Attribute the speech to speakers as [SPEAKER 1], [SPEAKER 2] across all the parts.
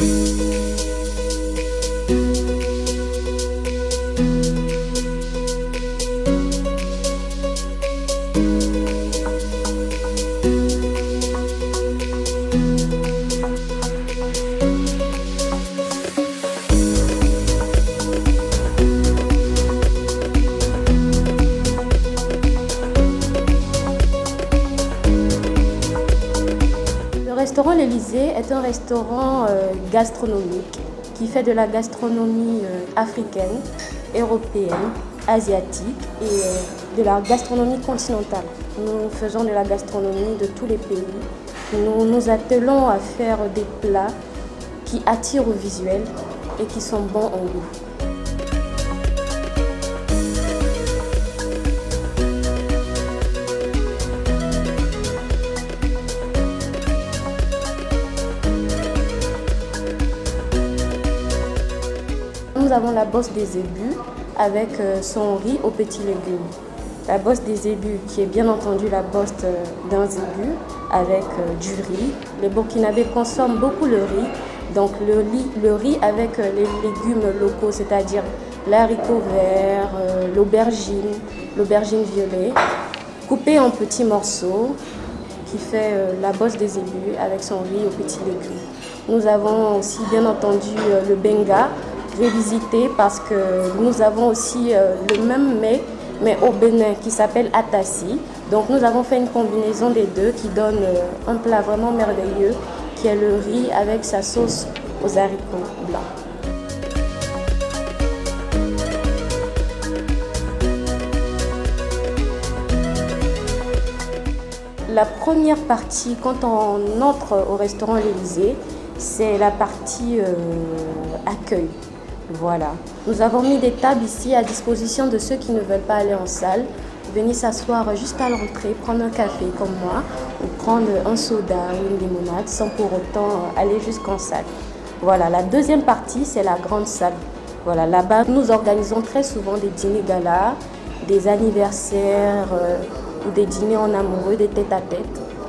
[SPEAKER 1] Le restaurant L'Élysée est un restaurant gastronomique qui fait de la gastronomie africaine, européenne, asiatique et de la gastronomie continentale. Nous faisons de la gastronomie de tous les pays. Nous nous attelons à faire des plats qui attirent au visuel et qui sont bons en goût. Nous avons la bosse des ébus avec son riz aux petits légumes. La bosse des ébus qui est bien entendu la bosse d'un zébu avec du riz. Les Burkinabés consomment beaucoup le riz, donc le riz avec les légumes locaux, c'est-à-dire l'haricot vert, l'aubergine violet, coupé en petits morceaux qui fait la bosse des ébus avec son riz aux petits légumes. Nous avons aussi bien entendu le benga, révisité parce que nous avons aussi le même mets mais au Bénin qui s'appelle atassi. Donc nous avons fait une combinaison des deux qui donne un plat vraiment merveilleux qui est le riz avec sa sauce aux haricots blancs. La première partie quand on entre au restaurant L'Élysée, c'est la partie accueil. Voilà. Nous avons mis des tables ici à disposition de ceux qui ne veulent pas aller en salle. Venir s'asseoir juste à l'entrée, prendre un café comme moi ou prendre un soda ou une limonade sans pour autant aller jusqu'en salle. Voilà. La deuxième partie, c'est la grande salle. Voilà. Là-bas, nous organisons très souvent des dîners galas, des anniversaires ou des dîners en amoureux, des tête-à-tête.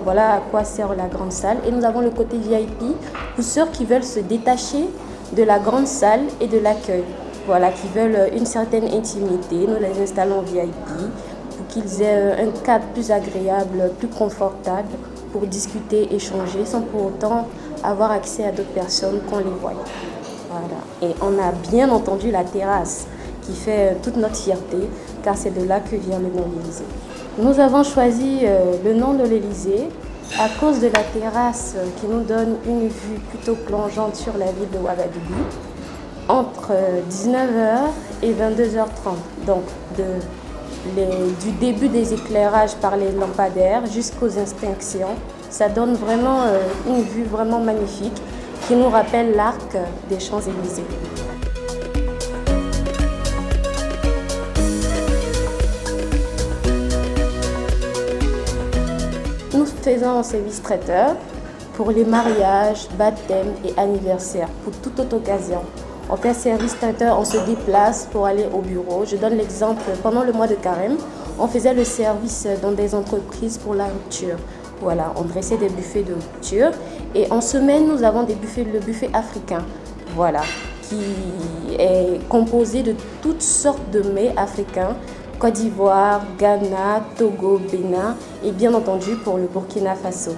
[SPEAKER 1] Voilà à quoi sert la grande salle. Et nous avons le côté VIP pour ceux qui veulent se détacher de la grande salle et de l'accueil. Voilà, qui veulent une certaine intimité. Nous les installons VIP pour qu'ils aient un cadre plus agréable, plus confortable pour discuter, échanger sans pour autant avoir accès à d'autres personnes qu'on les voit. Voilà. Et on a bien entendu la terrasse qui fait toute notre fierté car c'est de là que vient le nom L'Élysée. Nous avons choisi le nom de L'Élysée à cause de la terrasse qui nous donne une vue plutôt plongeante sur la ville de Ouagadougou entre 19h et 22h30. Donc du début des éclairages par les lampadaires jusqu'aux extinctions, ça donne vraiment une vue vraiment magnifique qui nous rappelle l'arc des Champs-Élysées. Nous faisons un service traiteur pour les mariages, baptêmes et anniversaires, pour toute autre occasion. On fait service traiteur, on se déplace pour aller au bureau. Je donne l'exemple, pendant le mois de carême, on faisait le service dans des entreprises pour la rupture. Voilà, on dressait des buffets de rupture. Et en semaine, nous avons le buffet africain. Voilà, qui est composé de toutes sortes de mets africains. Côte d'Ivoire, Ghana, Togo, Bénin et bien entendu pour le Burkina Faso.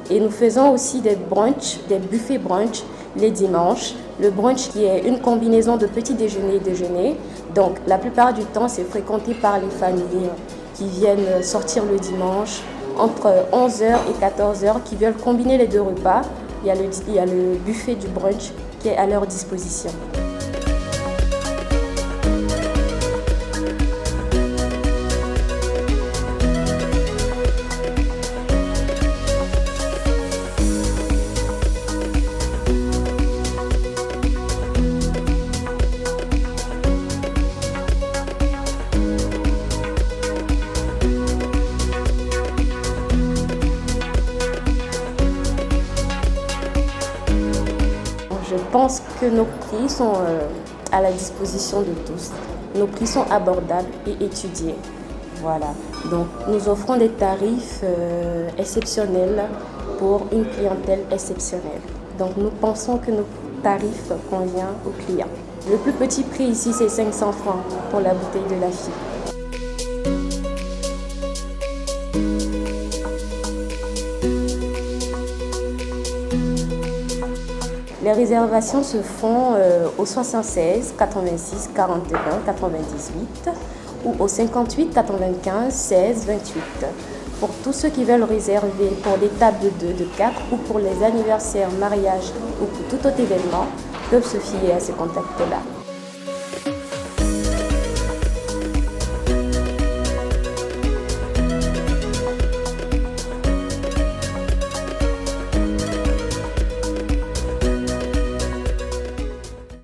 [SPEAKER 1] Et nous faisons aussi des brunchs, des buffets brunch les dimanches. Le brunch qui est une combinaison de petit déjeuner et déjeuner. Donc la plupart du temps c'est fréquenté par les familles qui viennent sortir le dimanche entre 11h et 14h qui veulent combiner les deux repas. Il y a le buffet du brunch qui est à leur disposition. Je pense que nos prix sont à la disposition de tous. Nos prix sont abordables et étudiés. Voilà. Donc, nous offrons des tarifs exceptionnels pour une clientèle exceptionnelle. Donc, nous pensons que tarif convient aux clients. Le plus petit prix ici, c'est 500 francs pour la bouteille de la fille. Les réservations se font au 76 86 41 98 ou au 58 95 16 28. Pour tous ceux qui veulent réserver pour les tables de 2, de 4 ou pour les anniversaires, mariages ou pour tout autre événement, peuvent se fier à ces contacts-là.